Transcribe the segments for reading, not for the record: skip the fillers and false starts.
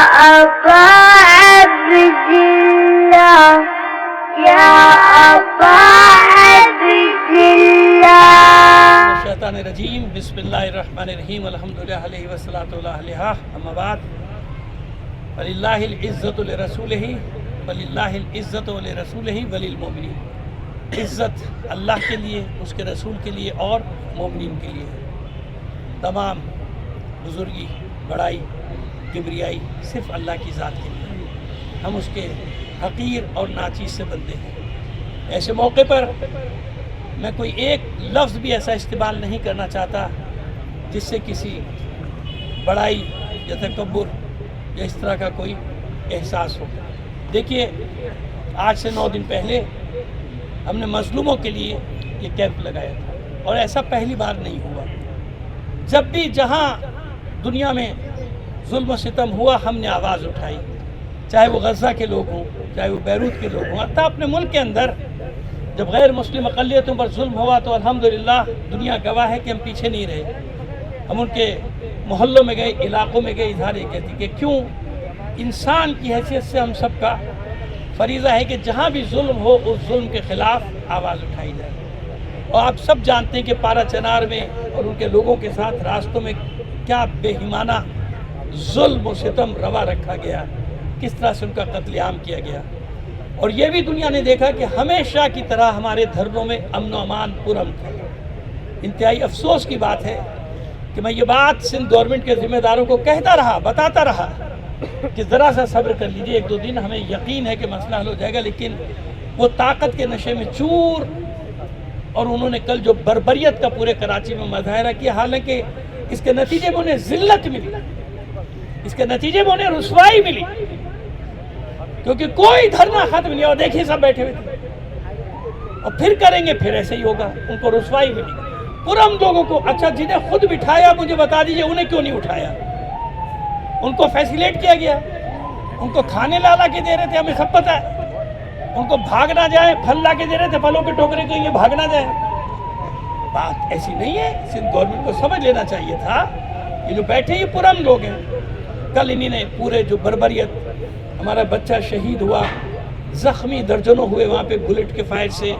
أبا عبد الله يا أبا عبد الله الشیطان الرجیم بسم اللہ الرحمن الرحیم الحمدللہ علیہ والصلاۃ علیہ اما بعد وللہ العزت لرسولہ وللہ العزت ولرسولہ وللمؤمنین. عزت اللہ کے لیے، اس کے رسول کے لیے اور مومنین کے لیے. تمام بزرگی، بڑائی، کبریائی صرف اللہ کی ذات کے لیے. ہم اس کے حقیر اور ناچیز سے بندے ہیں. ایسے موقع پر میں کوئی ایک لفظ بھی ایسا استعمال نہیں کرنا چاہتا جس سے کسی بڑائی یا تکبر یا اس طرح کا کوئی احساس ہو. دیکھیے، آج سے 9 دن پہلے ہم نے مظلوموں کے لیے یہ کیمپ لگایا تھا اور ایسا پہلی بار نہیں ہوا. جب بھی جہاں دنیا میں ظلم و ستم ہوا ہم نے آواز اٹھائی، چاہے وہ غزہ کے لوگ ہوں، چاہے وہ بیروت کے لوگ ہوں. حتیٰ اپنے ملک کے اندر جب غیر مسلم اقلیتوں پر ظلم ہوا تو الحمدللہ دنیا گواہ ہے کہ ہم پیچھے نہیں رہے. ہم ان کے محلوں میں گئے، علاقوں میں گئے. اظہار یہ کہتی کہ کیوں انسان کی حیثیت سے ہم سب کا فریضہ ہے کہ جہاں بھی ظلم ہو اس ظلم کے خلاف آواز اٹھائی جائے. اور آپ سب جانتے ہیں کہ پارا چنار میں اور ان کے لوگوں کے ساتھ راستوں میں کیا بے ایمانہ ظلم و ستم روا رکھا گیا، کس طرح سے ان کا قتل عام کیا گیا. اور یہ بھی دنیا نے دیکھا کہ ہمیشہ کی طرح ہمارے دھرنوں میں امن و امان پرامن تھا. انتہائی افسوس کی بات ہے کہ میں یہ بات سندھ گورنمنٹ کے ذمہ داروں کو کہتا رہا، بتاتا رہا کہ ذرا سا صبر کر لیجئے، 1-2 دن ہمیں یقین ہے کہ مسئلہ حل ہو جائے گا. لیکن وہ طاقت کے نشے میں چور، اور انہوں نے کل جو بربریت کا پورے کراچی میں مظاہرہ کیا، حالانکہ اس کے نتیجے میں انہیں ذلت ملی، اس کے نتیجے میں انہیں رسوائی ملی، کیونکہ کوئی دھرنا ختم نہیں. اور دیکھیے سب بیٹھے ہوئے تھے، اور پھر کریں گے، پھر ایسے ہی ہوگا. ان کو رسوائی ملی پورم لوگوں کو. اچھا، جنہیں خود بٹھایا مجھے بتا دیجئے انہیں کیوں نہیں اٹھایا؟ ان کو فیسیلیٹ کیا گیا، ان کو کھانے لا کے دے رہے تھے، ہمیں سب پتہ ہے. ان کو بھاگ نہ جائے، پھل لا کے دے رہے تھے، پھلوں کے ٹوکرے کو یہ بھاگ نہ جائے. بات ایسی نہیں ہے. سندھ گورنمنٹ کو سمجھ لینا چاہیے تھا یہ جو بیٹھے یہ پورم لوگ ہیں. کل انہی نے پورے جو بربریت، ہمارا بچہ شہید ہوا، زخمی درجنوں ہوئے وہاں پہ بلٹ کے فائر سے،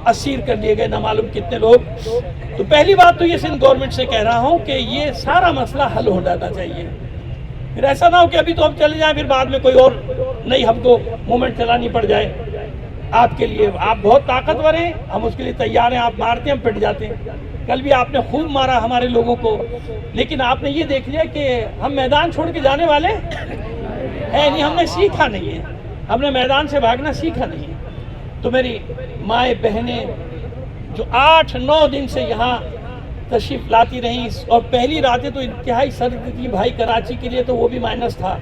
اسیر کر لیے گئے نہ معلوم کتنے لوگ. تو پہلی بات تو یہ سندھ گورنمنٹ سے کہہ رہا ہوں کہ یہ سارا مسئلہ حل ہو جانا چاہیے. پھر ایسا نہ ہو کہ ابھی تو ہم چلے جائیں، پھر بعد میں کوئی اور نہیں ہم کو مومنٹ چلانی پڑ جائے. آپ کے لیے آپ بہت طاقتور ہیں، ہم اس کے لیے تیار ہیں. آپ مارتے ہیں، ہم پٹ جاتے ہیں. کل بھی آپ نے خوب مارا ہمارے لوگوں کو، لیکن آپ نے یہ دیکھ لیا کہ ہم میدان چھوڑ کے جانے والے ہے نہیں. ہم نے سیکھا نہیں ہے، ہم نے میدان سے بھاگنا سیکھا نہیں ہے. تو میری مائیں بہنیں جو 8-9 دن سے یہاں تشریف لاتی رہیں، اور پہلی راتیں تو انتہائی سرد تھی بھائی کراچی کے لیے، تو وہ بھی مائنس تھا.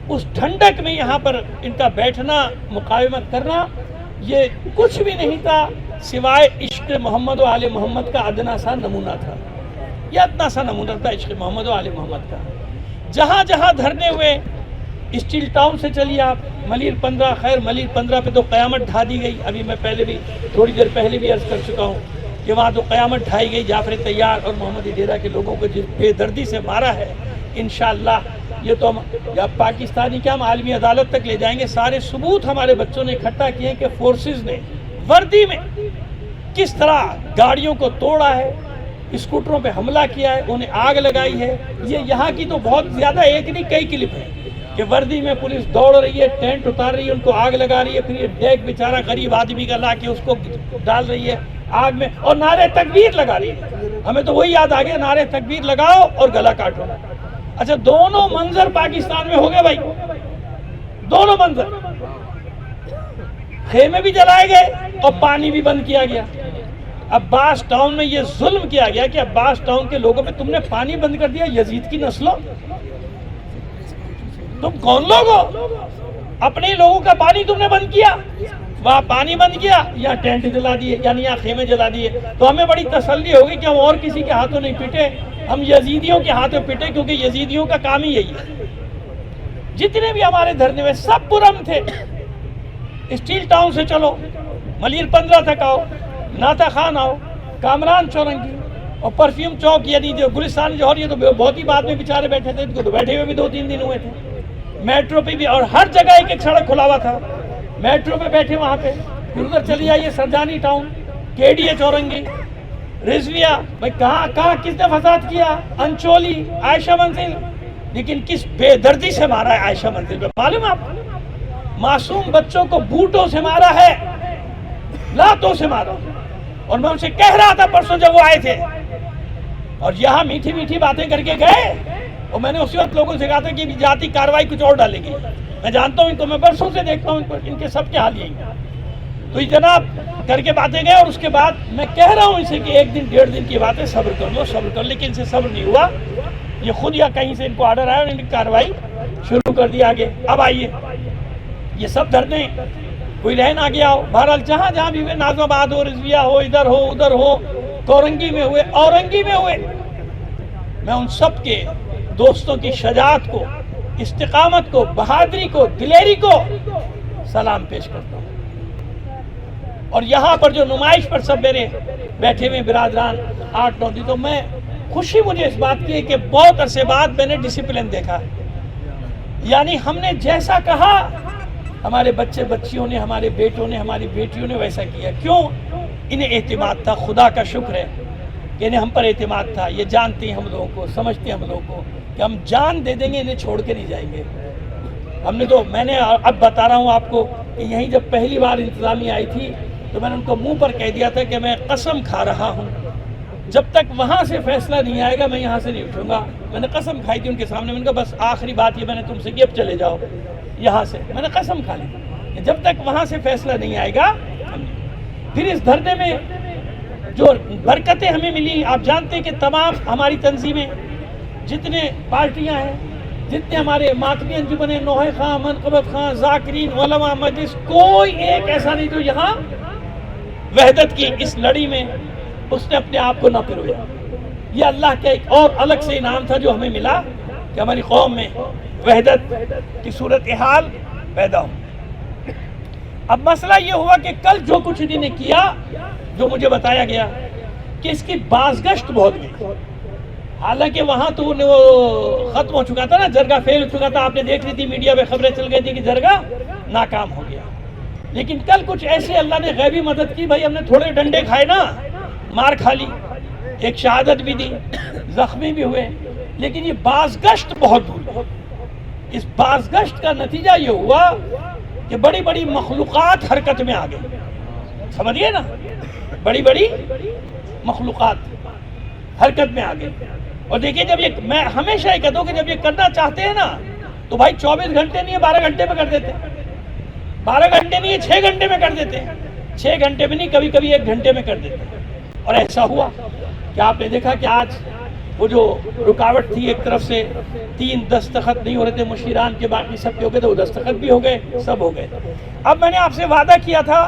اس ٹھنڈک میں یہاں پر ان کا بیٹھنا، مقاومت کرنا، یہ کچھ بھی نہیں تھا سوائے عشق محمد و آل محمد کا ادنا سا نمونہ تھا. یہ اتنا سا نمونہ تھا عشق محمد و آل محمد کا. جہاں جہاں دھرنے ہوئے، اسٹیل ٹاؤن سے چلیے آپ ملیر 15، خیر ملیر 15 پہ تو قیامت ڈھا دی گئی. ابھی میں پہلے بھی تھوڑی دیر پہلے بھی عرض کر چکا ہوں کہ وہاں تو قیامت ڈھائی گئی. جعفر طیار اور محمدی ڈیرہ کے لوگوں کو جس بے دردی سے مارا ہے، انشاءاللہ یہ تو ہم یا پاکستانی کیا ہم عالمی عدالت تک لے جائیں گے. سارے ثبوت ہمارے بچوں نے اکٹھا کیے کہ فورسز نے وردی میں کس طرح گاڑیوں کو توڑا ہے، اسکوٹروں پہ حملہ کیا ہے، انہیں آگ لگائی ہے. یہ یہاں کی تو بہت زیادہ ایک نہیں کئی کلپ ہے کہ وردی میں پولیس دوڑ رہی ہے، ٹینٹ اتار رہی ہے، ان کو آگ لگا رہی ہے، پھر یہ ڈیک بیچارہ غریب آدمی کا لا کے اس کو ڈال رہی ہے آگ میں، اور نعرے تکبیر لگا رہی ہے. ہمیں تو وہی یاد آ گیا، نعرے تکبیر لگاؤ اور گلا کاٹو. اچھا، دونوں منظر پاکستان میں ہو گئے بھائی، دونوں منظر. خیمے بھی جلائے گئے اور پانی بھی بند کیا گیا. عباس ٹاؤن میں یہ ظلم کیا گیا کہ عباس ٹاؤن کے لوگوں میں تم نے پانی بند کر دیا. یزید کی نسلوں، تم کون لوگ ہو؟ اپنے لوگوں کا پانی تم نے بند کیا. وہاں پانی بند کیا، یا ٹینٹ جلا دیے، یعنی یہاں خیمے جلا دیے. تو ہمیں بڑی تسلی ہوگی کہ ہم اور کسی کے ہاتھوں نہیں پٹے، ہم یزیدیوں کے ہاتھوں پٹے، کیونکہ یزیدیوں کا کام ہی یہی ہے. جتنے بھی ہمارے دھرنے میں سب پرم تھے. اسٹیل ٹاؤن سے چلو، ملیر 15 تک آؤ، ناتا خان آؤ، کامران چورنگی اور پرفیوم چوک، یعنی جو گلستان جوہر، یہ تو بہت ہی بعد میں بیچارے بیٹھے تھے، ان کو تو بیٹھے ہوئے بھی 2-3 دن ہوئے تھے. میٹرو پہ بھی، اور ہر جگہ ایک ایک سڑک کھلا ہوا تھا. میٹرو پہ بیٹھے وہاں پہ، پھر ادھر چلی جائیے سرجانی ٹاؤن، KDH اورنگی، رضویہ، بھائی کہاں کس نے فساد کیا؟ انچولی، عائشہ منزل. لیکن کس بے دردی سے مارا ہے عائشہ منزل پہ معلوم ہے آپ؟ معصوم بچوں کو بوٹوں سے مارا ہے، لاتوں سے مارا. اور میں ان سے کہہ رہا تھا پرسوں جب وہ آئے تھے اور یہاں میٹھی میٹھی باتیں کر کے گئے، اور میں نے اسی وقت لوگوں سے کہا تھا کہ ذاتی کارروائی کچھ اور ڈالے گی. میں جانتا ہوں ان کو، میں برسوں سے دیکھتا ہوں ان کے سب کے حال یہی ہے. تو یہ جناب کر کے باتیں گئے، اور اس کے بعد میں کہہ رہا ہوں اسے کہ 1 دن 1.5 دن کی باتیں صبر کر لو، لیکن ان سے صبر نہیں ہوا. یہ خود یا کہیں سے ان کو آرڈر آیا اور ان کی کارروائی شروع کر دی آگے. اب آئیے، یہ سب دھرنے کوئی رہ نہ گیا ہو. بہرحال جہاں جہاں بھی ہوئے، نازم آباد ہو، رضویہ ہو، ادھر ہو ادھر ہو، کورنگی میں ہوئے، اورنگی میں ہوئے، میں ان سب کے دوستوں کی شجاعت کو، استقامت کو، بہادری کو، دلیری کو سلام پیش کرتا ہوں. اور یہاں پر جو نمائش پر سب میرے بیٹھے ہوئے برادران 8-9 دن، تو میں خوشی مجھے اس بات کی ہے کہ بہت عرصے بعد میں نے ڈسپلن دیکھا. یعنی ہم نے جیسا کہا، ہمارے بچے بچیوں نے، ہمارے بیٹوں نے، ہماری بیٹیوں نے ویسا کیا. کیوں؟ انہیں اعتماد تھا. خدا کا شکر ہے کہ انہیں ہم پر اعتماد تھا. یہ جانتے ہیں ہم لوگوں کو، سمجھتے ہیں ہم لوگوں کو کہ ہم جان دے دیں گے، انہیں چھوڑ کے نہیں جائیں گے. ہم نے تو، میں نے اب بتا رہا ہوں آپ کو کہ یہیں جب پہلی بار انتظامیہ آئی تھی تو میں نے ان کو منہ پر کہہ دیا تھا کہ میں قسم کھا رہا ہوں جب تک وہاں سے فیصلہ نہیں آئے گا میں یہاں سے نہیں اٹھوں گا. میں نے قسم کھائی تھی ان کے سامنے. میں نے کہا بس آخری بات یہ میں نے تم سے کی، اب چلے جاؤ یہاں سے. میں نے قسم کھا لی کہ جب تک وہاں سے فیصلہ نہیں آئے گا. پھر اس دھرنے میں جو برکتیں ہمیں ملی، آپ جانتے ہیں کہ تمام ہماری تنظیمیں، جتنے پارٹیاں ہیں، جتنے ہمارے ماتمی انجمنیں، نوحہ خاں، منقبت خاں، ذاکرین، علماء مجلس، کوئی ایک ایسا نہیں جو یہاں وحدت کی اس لڑی میں اس نے اپنے آپ کو نہ پرویا. یہ اللہ کا ایک اور الگ سے انعام تھا جو ہمیں ملا کہ ہماری قوم میں وحدت کی صورتحال پیدا ہو. اب مسئلہ یہ ہوا کہ کل جو کچھ انہوں نے کیا، جو مجھے بتایا گیا کہ اس کی بازگشت بہت گئی. حالانکہ وہاں تو وہ ختم ہو چکا تھا نا، جرگہ فیل ہو چکا تھا. آپ نے دیکھ لی تھی، میڈیا پہ خبریں چل گئی تھی کہ جرگہ ناکام ہو گیا. لیکن کل کچھ ایسے اللہ نے غیبی مدد کی. بھائی ہم نے تھوڑے ڈنڈے کھائے نا، مار کھا لی، ایک شہادت بھی دی، زخمی بھی ہوئے، لیکن یہ بازگشت بہت دور. اس بازگشت کا نتیجہ یہ ہوا کہ بڑی بڑی مخلوقات حرکت میں آ گئی. سمجھیے نا، بڑی بڑی مخلوقات حرکت میں آ گئی. اور دیکھیے جب یہ، میں ہمیشہ یہ کہتا ہوں کہ جب یہ کرنا چاہتے ہیں نا تو بھائی 24 گھنٹے نہیں ہے، 12 گھنٹے میں کر دیتے. 12 گھنٹے نہیں ہے، 6 گھنٹے میں کر دیتے. 6 گھنٹے میں نہیں، کبھی کبھی 1 گھنٹے میں کر دیتے. اور ایسا ہوا کہ آپ نے دیکھا کہ آج وہ جو رکاوٹ تھی، ایک طرف سے 3 دستخط نہیں ہو رہے تھے مشیران کے، باقی سب کے ہو گئے تھے، وہ دستخط بھی ہو گئے، سب ہو گئے. اب میں نے آپ سے وعدہ کیا تھا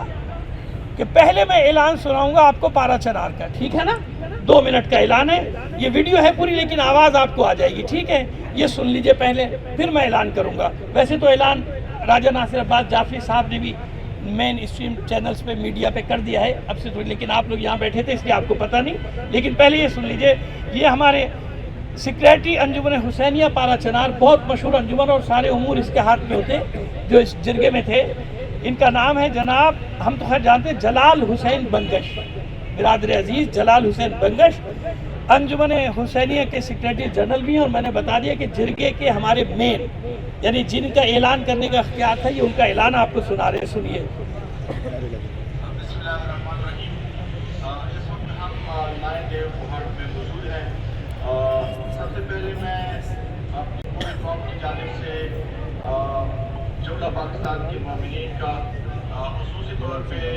کہ پہلے میں اعلان سناؤں گا آپ کو پارا چنار کا، ٹھیک ہے نا؟ 2 منٹ کا اعلان ہے. یہ ویڈیو ہے پوری لیکن آواز آپ کو آ جائے گی، ٹھیک ہے؟ یہ سن لیجئے پہلے، پھر میں اعلان کروں گا. ویسے تو اعلان راجہ ناصر عباس جعفری صاحب نے بھی مین اسٹریم چینلز پہ، میڈیا پہ کر دیا ہے اب سے تھوڑی، لیکن آپ لوگ یہاں بیٹھے تھے اس لیے آپ کو پتہ نہیں. لیکن پہلے یہ سن لیجئے، یہ ہمارے سیکریٹری انجمن حسینیہ پارا چنار، بہت مشہور انجمن، اور سارے امور اس کے ہاتھ میں ہوتے جو اس جرگے میں تھے. ان کا نام ہے جناب، ہم تو خیر جانتے ہیں، جلال حسین بنگش. برادر عزیز جلال حسین بنگش انجمن حسینیہ کے سیکریٹری جنرل بھی ہیں. اور میں نے بتا دیا کہ جرگے کے ہمارے مین، یعنی جن کا اعلان کرنے کا اختیار تھا، یہ ان کا اعلان آپ کو سنا رہے. سنیے. بسم اللہ الرحمن الرحیم. اس وقت ہم نائن ڈے پہاڑ میں موجود ہیں. سب سے پہلے میں اپنی پوری قوم کی جانب سے جملہ پاکستان کے مومنین کا، خصوصی طور پہ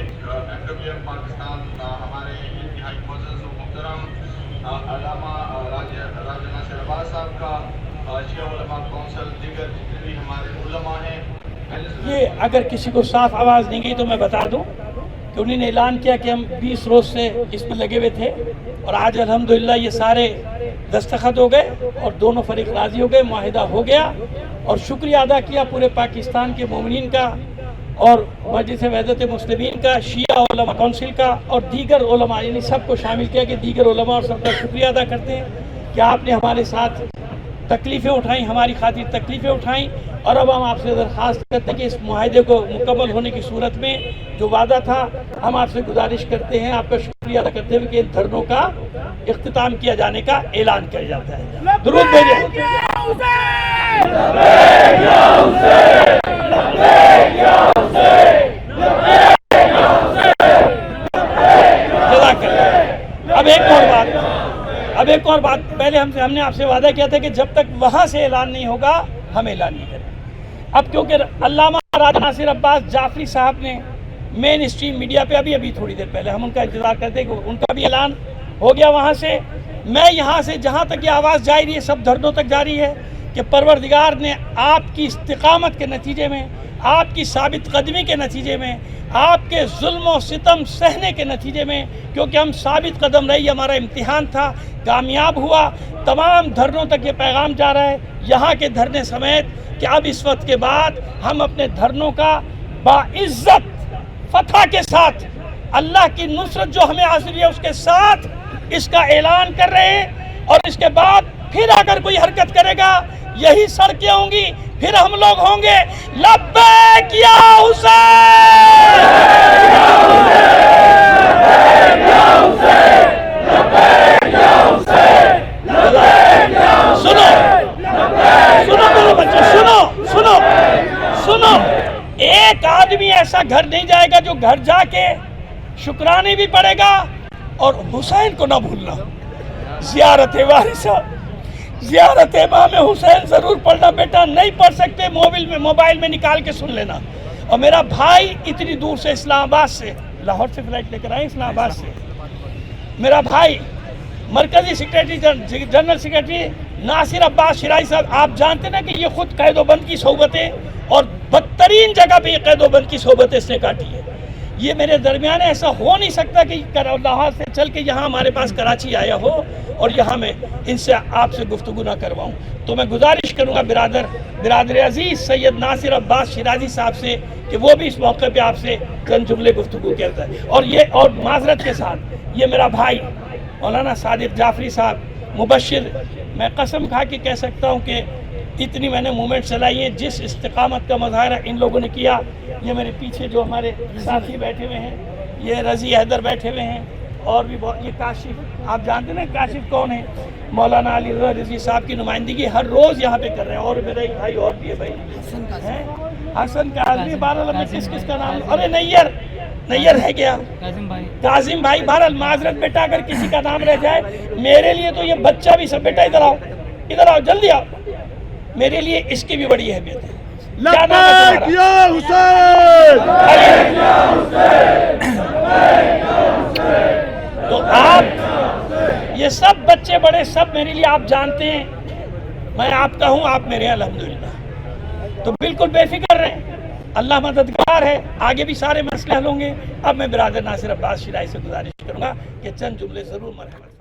MWM پاکستان، ہمارے انتہائی معزز و محترم علامہ راجہ ناصر عباس صاحب کا، شیعہ علماء کونسل، دیگر جتنے بھی ہمارے علماء ہیں. یہ اگر کسی کو صاف آواز نہیں گئی تو میں بتا دوں کہ انہوں نے اعلان کیا کہ ہم 20 روز سے اس پہ لگے ہوئے تھے، اور آج الحمدللہ یہ سارے دستخط ہو گئے اور دونوں فریق راضی ہو گئے، معاہدہ ہو گیا. اور شکریہ ادا کیا پورے پاکستان کے مومنین کا، اور مجلس وحدت مسلمین کا، شیعہ علماء کونسل کا، اور دیگر علماء، یعنی سب کو شامل کیا کہ دیگر علماء اور سب کا شکریہ ادا کرتے ہیں کہ آپ نے ہمارے ساتھ تکلیفیں اٹھائیں، ہماری خاطر تکلیفیں اٹھائیں، اور اب ہم آپ سے درخواست کرتے ہیں کہ اس معاہدے کو مکمل ہونے کی صورت میں جو وعدہ تھا، ہم آپ سے گزارش کرتے ہیں، آپ کا شکریہ ادا کرتے ہوئے کہ ان دھرنوں کا اختتام کیا جانے کا اعلان کیا جاتا ہے۔ درود بھیجیں۔ اب ایک اور بات پہلے ہم نے آپ سے وعدہ کیا تھا کہ جب تک وہاں سے اعلان نہیں ہوگا ہم اعلان نہیں کریں۔ اب کیونکہ علامہ راجہ ناصر عباس جعفری صاحب نے مین اسٹریم میڈیا پہ ابھی تھوڑی دیر پہلے، ہم ان کا انتظار کرتے ہیں کہ ان کا بھی اعلان ہو گیا وہاں سے، میں یہاں سے جہاں تک یہ آواز جاری ہے سب دھرنوں تک جاری ہے کہ پروردگار نے آپ کی استقامت کے نتیجے میں، آپ کی ثابت قدمی کے نتیجے میں، آپ کے ظلم و ستم سہنے کے نتیجے میں، کیونکہ ہم ثابت قدم رہی، ہمارا امتحان تھا، کامیاب ہوا۔ تمام دھرنوں تک یہ پیغام جا رہا ہے، یہاں کے دھرنے سمیت، کہ اب اس وقت کے بعد ہم اپنے دھرنوں کا باعزت فتح کے ساتھ، اللہ کی نصرت جو ہمیں حاصل ہے اس کے ساتھ اس کا اعلان کر رہے ہیں، اور اس کے بعد پھر اگر کوئی حرکت کرے گا یہی سڑکیں ہوں گی، پھر ہم لوگ ہوں گے لبیک یا حسین، سنو، ایک آدمی ایسا گھر نہیں جائے گا جو گھر جا کے شکرانے بھی پڑے گا اور حسین کو نہ بھولنا، زیارت وارثہ، زیارت امام حسین ضرور پڑھنا بیٹا، نہیں پڑھ سکتے موبائل میں نکال کے سن لینا۔ اور میرا بھائی اتنی دور سے اسلام آباد سے، لاہور سے فلائٹ لے کر آئے اسلام آباد سے، میرا بھائی مرکزی سیکریٹری جنرل سیکریٹری ناصر عباس شیرازی صاحب، آپ جانتے نا کہ یہ خود قید و بند کی صحبتیں اور بدترین جگہ پہ یہ قید و بند کی صحبتیں اس نے کاٹی ہے۔ یہ میرے درمیان ایسا ہو نہیں سکتا کہ لاہور سے چل کے یہاں ہمارے پاس کراچی آیا ہو اور یہاں میں ان سے آپ سے گفتگو نہ کرواؤں۔ تو میں گزارش کروں گا برادر عزیز سید ناصر عباس شیرازی صاحب سے کہ وہ بھی اس موقع پہ آپ سے چند جملے گفتگو کرتا ہے۔ اور معذرت کے ساتھ یہ میرا بھائی مولانا صادق جعفری صاحب مبشر، میں قسم کھا کے کہہ سکتا ہوں کہ اتنی میں نے مومنٹ چلائی ہیں، جس استقامت کا مظاہرہ ان لوگوں نے کیا۔ یہ میرے پیچھے جو ہمارے ساتھی بیٹھے ہوئے ہیں، یہ رضی حیدر بیٹھے ہوئے ہیں، اور بھی یہ کاشف، آپ جانتے ہیں کاشف کون ہے؟ مولانا علی رضا رضوی صاحب کی نمائندگی ہر روز یہاں پہ کر رہے ہیں، اور میرا ایک بھائی اور بھی ہے بھائی حسن کاظمی، بہرحال میں کس کا نام، ارے نییر ہے گیا، کاظم بھائی، بہرحال معذرت بیٹا اگر کسی کا نام رہ جائے، میرے لیے تو یہ بچہ بھی سب، بیٹا ادھر آؤ جلدی آؤ، میرے لیے اس کی بھی بڑی اہمیت ہے۔ لبیک یا حسین، تو آپ یہ سب بچے بڑے سب میرے لیے آپ جانتے ہیں، میں آپ کا ہوں، آپ میرے ہیں الحمدللہ، تو بالکل بے فکر رہیں، اللہ مددگار ہے، آگے بھی سارے مسئلے حل ہوں گے۔ اب میں برادر ناصر عباس شیرازی سے گزارش کروں گا کہ چند جملے ضرور مرحبا